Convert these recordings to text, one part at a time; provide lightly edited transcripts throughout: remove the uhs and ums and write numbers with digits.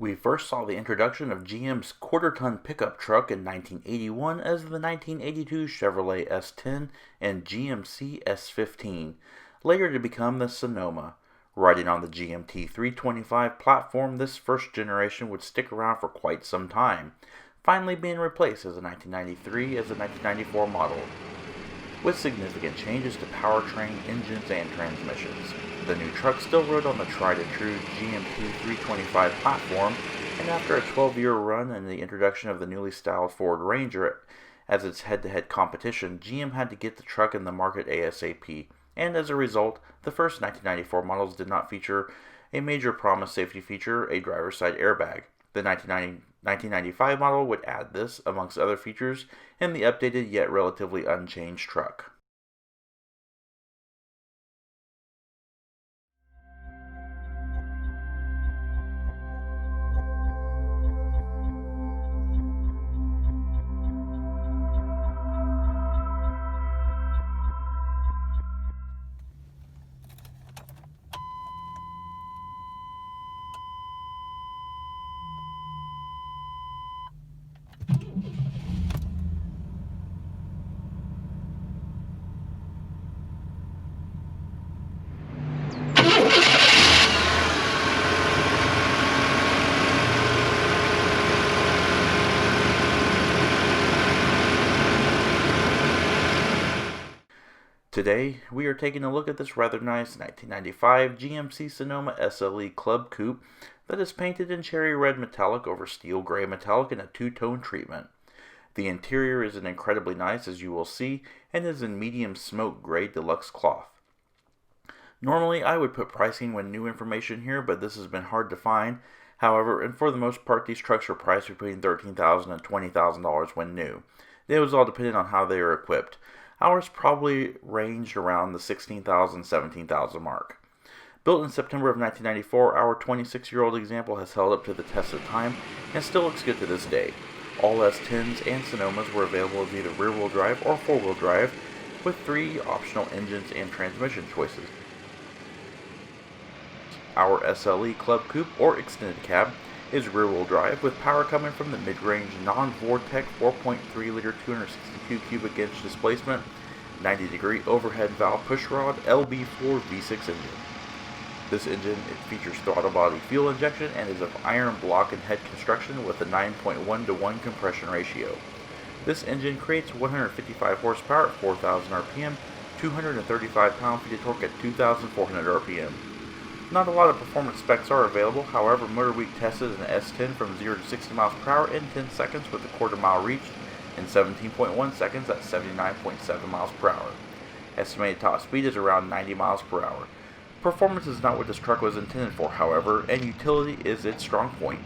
We first saw the introduction of GM's quarter-ton pickup truck in 1981 as the 1982 Chevrolet S10 and GMC S15, later to become the Sonoma. Riding on the GMT 325 platform, this first generation would stick around for quite some time, finally being replaced as a 1993 as a 1994 model, with significant changes to powertrain, engines, and transmissions. The new truck still rode on the tried-and-true GMT 325 platform, and after a 12-year run and the introduction of the newly styled Ford Ranger as its head-to-head competition, GM had to get the truck in the market ASAP, and as a result, the first 1994 models did not feature a major promised safety feature, a driver's side airbag. The 1995 model would add this, amongst other features, in the updated yet relatively unchanged truck. Today, we are taking a look at this rather nice 1995 GMC Sonoma SLE Club Coupe that is painted in cherry red metallic over steel gray metallic in a two-tone treatment. The interior isn't incredibly nice, as you will see, and is in medium smoke gray deluxe cloth. Normally, I would put pricing when new information here, but this has been hard to find. However, and for the most part, these trucks are priced between $13,000 and $20,000 when new. It was all dependent on how they are equipped. Ours probably ranged around the $16,000, $17,000 mark. Built in September of 1994, our 26-year-old example has held up to the test of time and still looks good to this day. All S10s and Sonomas were available as either rear-wheel drive or four-wheel drive, with 3 optional engines and transmission choices. Our SLE Club Coupe, or extended cab, is rear-wheel drive with power coming from the mid-range non-Vortec 4.3-liter 262 cubic inch displacement, 90-degree overhead valve pushrod LB4 V6 engine. This engine features throttle body fuel injection and is of iron block and head construction with a 9.1:1 compression ratio. This engine creates 155 horsepower at 4,000 RPM, 235 pound-feet of torque at 2,400 RPM. Not a lot of performance specs are available, however, MotorWeek tested an S10 from 0 to 60 miles per hour in 10 seconds with a quarter mile reached in 17.1 seconds at 79.7 miles per hour. Estimated top speed is around 90 miles per hour. Performance is not what this truck was intended for, however, and utility is its strong point.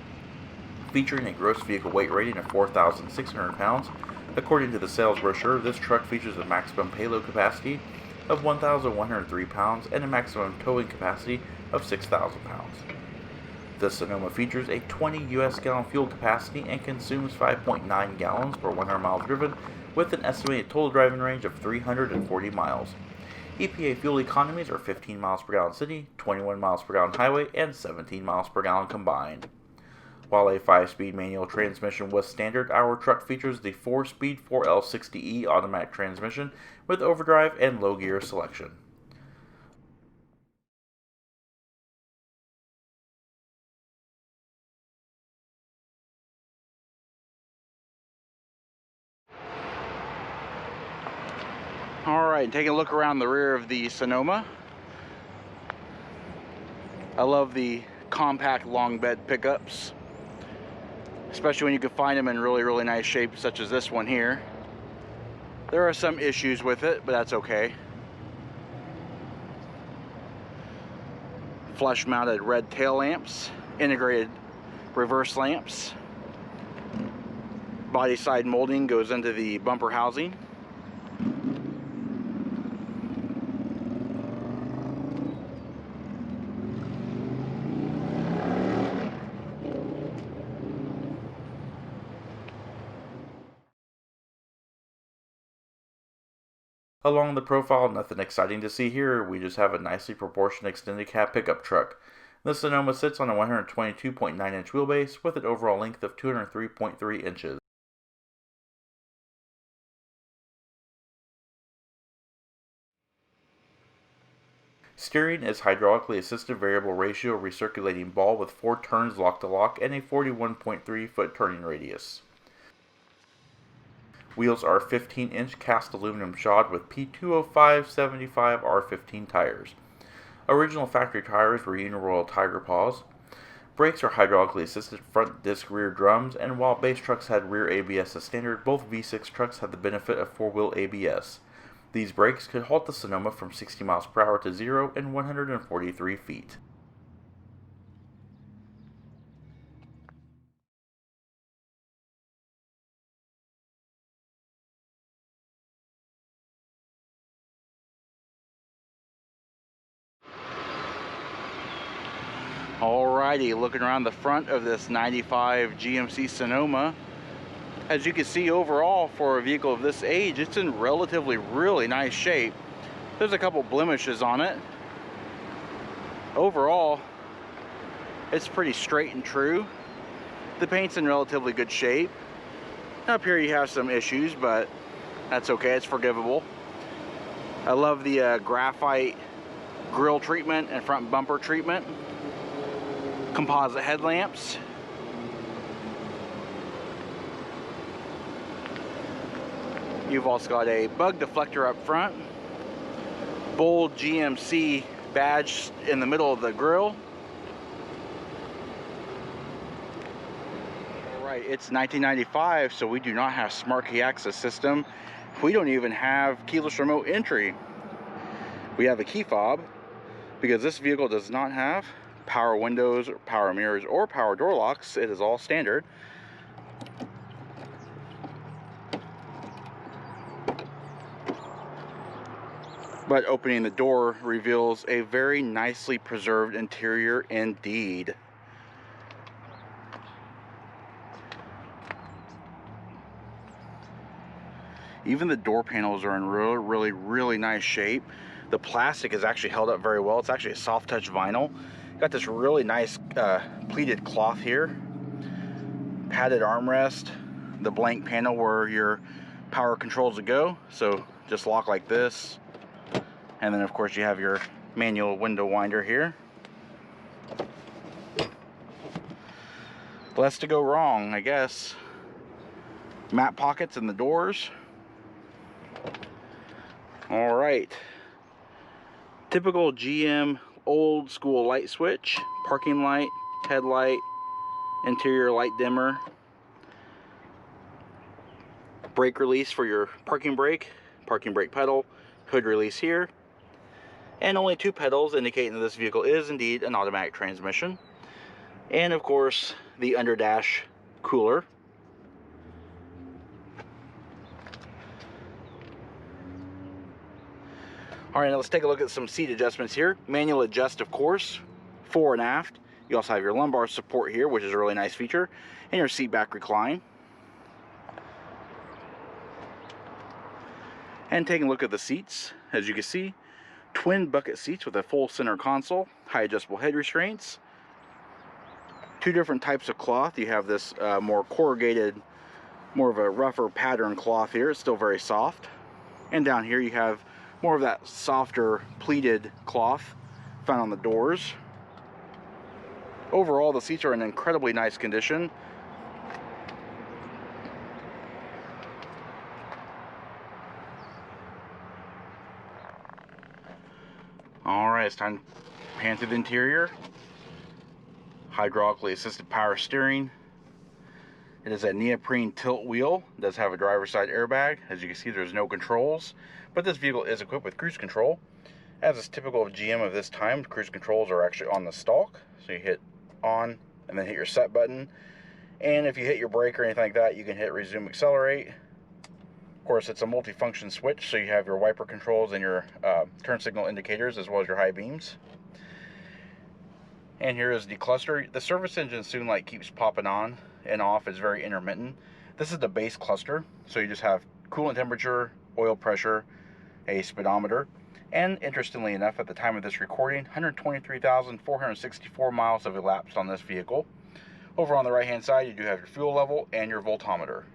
Featuring a gross vehicle weight rating of 4,600 pounds, according to the sales brochure, this truck features a maximum payload capacity of 1,103 pounds and a maximum towing capacity of 6,000 pounds. The Sonoma features a 20 US gallon fuel capacity and consumes 5.9 gallons per 100 miles driven, with an estimated total driving range of 340 miles. EPA fuel economies are 15 miles per gallon city, 21 miles per gallon highway, and 17 miles per gallon combined. While a 5-speed manual transmission was standard, our truck features the 4-speed 4L60E automatic transmission with overdrive and low gear selection. Alright, taking a look around the rear of the Sonoma. I love the compact long bed pickups, especially when you can find them in really nice shape, such as this one here. There are some issues with it, but that's okay. Flush mounted red tail lamps, integrated reverse lamps. Body side molding goes into the bumper housing. Along the profile, nothing exciting to see here. We just have a nicely proportioned extended cab pickup truck. The Sonoma sits on a 122.9-inch wheelbase with an overall length of 203.3 inches. Steering is hydraulically assisted variable ratio recirculating ball with 4 turns lock-to-lock and a 41.3-foot turning radius. Wheels are 15-inch cast aluminum shod with P205/75 R15 tires. Original factory tires were Uniroyal Tiger Paws. Brakes are hydraulically assisted front disc rear drums, and while base trucks had rear ABS as standard, both V6 trucks had the benefit of 4-wheel ABS. These brakes could halt the Sonoma from 60 miles per hour to 0 in 143 feet. Alrighty, looking around the front of this 95 GMC Sonoma. As you can see, overall, for a vehicle of this age, it's in relatively really nice shape. There's a couple blemishes on it. Overall, it's pretty straight and true. The paint's in relatively good shape. Up here you have some issues, but that's okay, it's forgivable. I love the graphite grille treatment and front bumper treatment. Composite headlamps. You've also got a bug deflector up front. Bold GMC badge in the middle of the grille. Alright, it's 1995, so we do not have smart key access system. We don't even have keyless remote entry. We have a key fob because this vehicle does not have power windows, or power mirrors, or power door locks. It is all standard. But opening the door reveals a very nicely preserved interior indeed. Even the door panels are in really nice shape. The plastic is actually held up very well. It's actually a soft touch vinyl. Got this really nice pleated cloth here. Padded armrest. The blank panel where your power controls will go. So just lock like this. And then of course you have your manual window winder here. Less to go wrong, I guess. Map pockets in the doors. Alright. Typical GM old school light switch, parking light, headlight, interior light dimmer, brake release for your parking brake pedal, hood release here, and only 2 pedals indicating that this vehicle is indeed an automatic transmission, and of course the under dash cooler. Alright, now let's take a look at some seat adjustments here. Manual adjust, of course, fore and aft. You also have your lumbar support here, which is a really nice feature, and your seat back recline. And taking a look at the seats, as you can see, twin bucket seats with a full center console, high adjustable head restraints. 2 different types of cloth. You have this more corrugated, more of a rougher pattern cloth here. It's still very soft. And down here you have more of that softer pleated cloth found on the doors. Overall, the seats are in incredibly nice condition. Alright, it's time to pan through the interior. Hydraulically assisted power steering. It is a neoprene tilt wheel. It does have a driver's side airbag. As you can see, there's no controls, but this vehicle is equipped with cruise control. As is typical of GM of this time, cruise controls are actually on the stalk. So you hit on and then hit your set button. And if you hit your brake or anything like that, you can hit resume accelerate. Of course, it's a multi-function switch, so you have your wiper controls and your turn signal indicators as well as your high beams. And here is the cluster. The service engine soon light keeps popping on and off. It's very intermittent. This is the base cluster, so you just have coolant temperature, oil pressure, a speedometer, And interestingly enough, at the time of this recording, 123,464 miles have elapsed on this vehicle. Over on the right hand side, you do have your fuel level and your voltometer.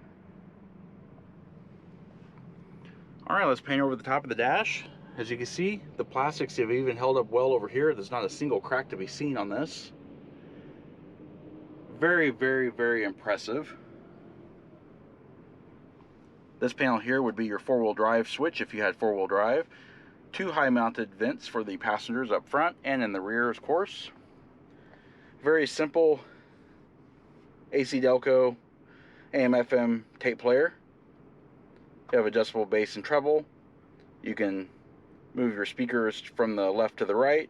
Alright, let's paint over the top of the dash. As you can see, the plastics have even held up well over here. There's not a single crack to be seen on this. Very, very, very impressive. This panel here would be your four-wheel drive switch if you had four-wheel drive. Two high-mounted vents for the passengers up front and in the rear, of course. Very simple AC Delco AM/FM tape player. You have adjustable bass and treble. You can move your speakers from the left to the right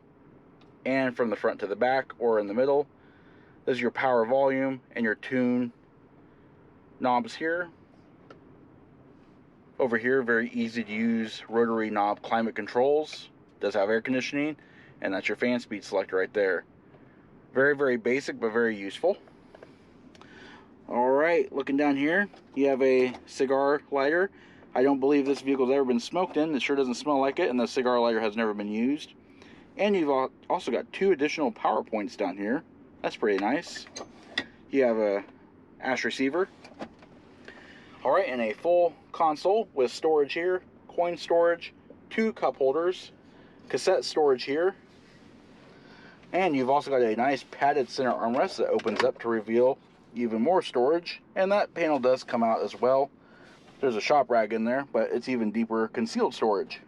and from the front to the back or in the middle. This is your power, volume, and your tune knobs here. Over here, very easy to use rotary knob climate controls. Does have air conditioning, and that's your fan speed selector right there. Very, very basic, but very useful. Alright, looking down here, you have a cigar lighter. I don't believe this vehicle's ever been smoked in. It sure doesn't smell like it, and the cigar lighter has never been used. And you've also got two additional power points down here. That's pretty nice. You have a ash receiver. Alright, and a full console with storage here, coin storage, two cup holders, cassette storage here. And you've also got a nice padded center armrest that opens up to reveal even more storage. And that panel does come out as well. There's a shop rag in there, but it's even deeper concealed storage.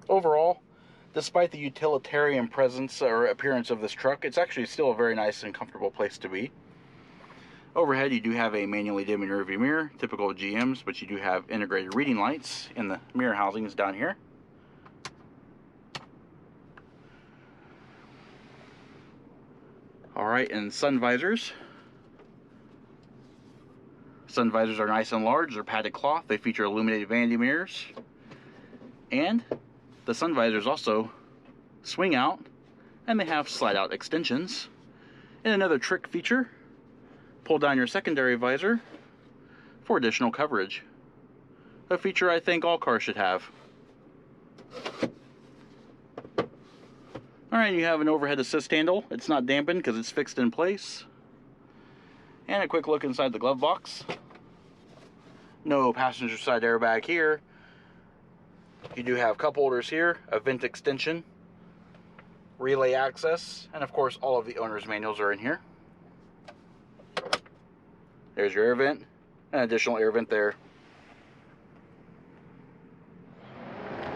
Overall, despite the utilitarian presence or appearance of this truck, it's actually still a very nice and comfortable place to be. Overhead, you do have a manually dimming rearview mirror, typical of GMs, but you do have integrated reading lights in the mirror housings down here. Alright, and sun visors. Sun visors are nice and large. They're padded cloth. They feature illuminated vanity mirrors. And the sun visors also swing out, and they have slide out extensions. And another trick feature, pull down your secondary visor for additional coverage. A feature I think all cars should have. Alright, you have an overhead assist handle. It's not dampened because it's fixed in place. And a quick look inside the glove box. No passenger side airbag here. You do have cup holders here, a vent extension, relay access, and of course all of the owner's manuals are in here. There's your air vent, an additional air vent there.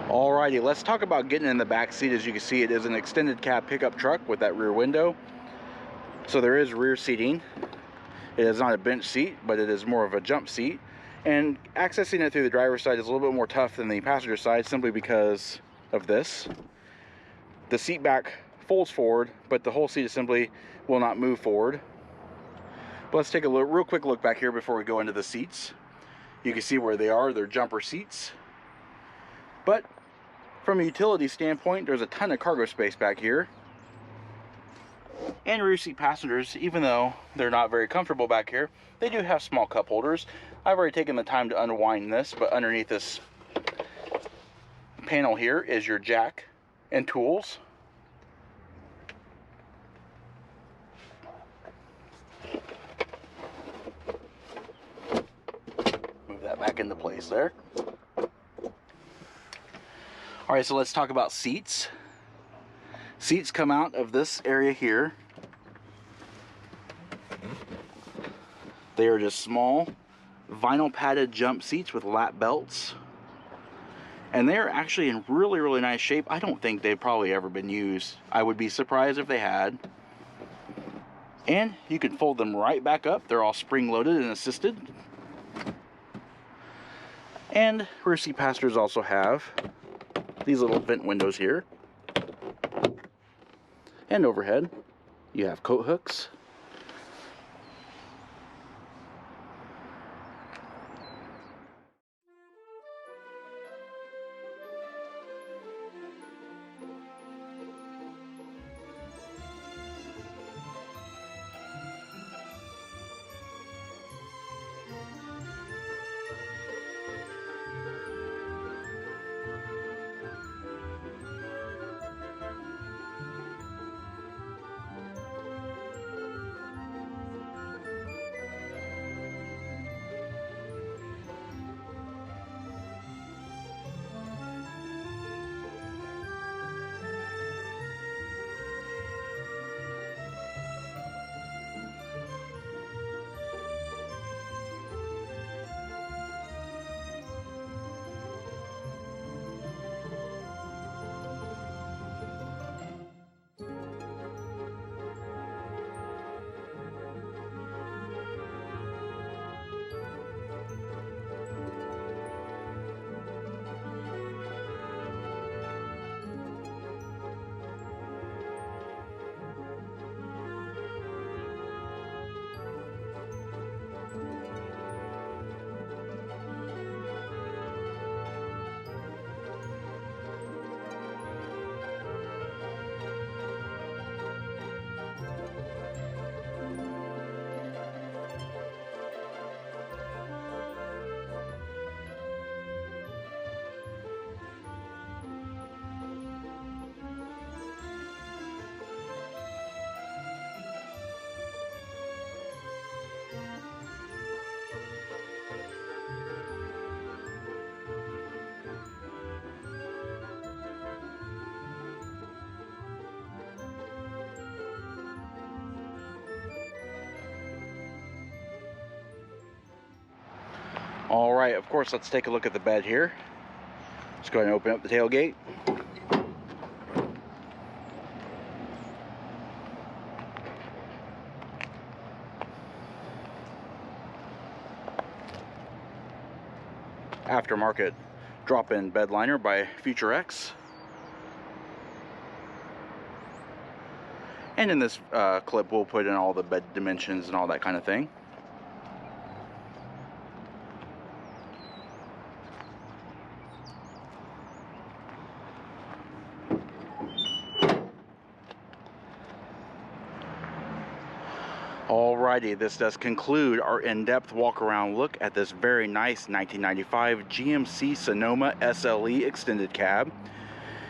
Alrighty, let's talk about getting in the back seat. As you can see, it is an extended cab pickup truck with that rear window. So there is rear seating. It is not a bench seat, but it is more of a jump seat. And accessing it through the driver's side is a little bit more tough than the passenger side simply because of this. The seat back folds forward, but the whole seat simply will not move forward. But let's take a real quick look back here before we go into the seats. You can see where they are. They're jumper seats. But from a utility standpoint, there's a ton of cargo space back here. And rear seat passengers, even though they're not very comfortable back here, they do have small cup holders. I've already taken the time to unwind this, but underneath this panel here is your jack and tools. Move that back into place there. Alright, so let's talk about seats. Seats come out of this area here. They are just small vinyl padded jump seats with lap belts. And they're actually in really, really nice shape. I don't think they've probably ever been used. I would be surprised if they had. And you can fold them right back up. They're all spring loaded and assisted. And rear seat passengers also have these little vent windows here. And overhead, you have coat hooks. All right, of course, let's take a look at the bed here. Let's go ahead and open up the tailgate. Aftermarket drop-in bed liner by Future-X. And in this clip, we'll put in all the bed dimensions and all that kind of thing. Alrighty, this does conclude our in-depth walk-around look at this very nice 1995 GMC Sonoma SLE extended cab.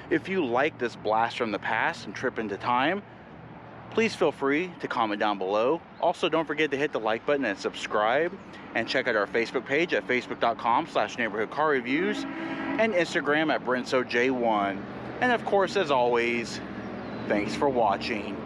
If you like this blast from the past and trip into time, please feel free to comment down below. Also, don't forget to hit the like button and subscribe, and check out our Facebook page at facebook.com/neighborhoodcarreviews and Instagram at BrentSoJ1. And of course, as always, thanks for watching.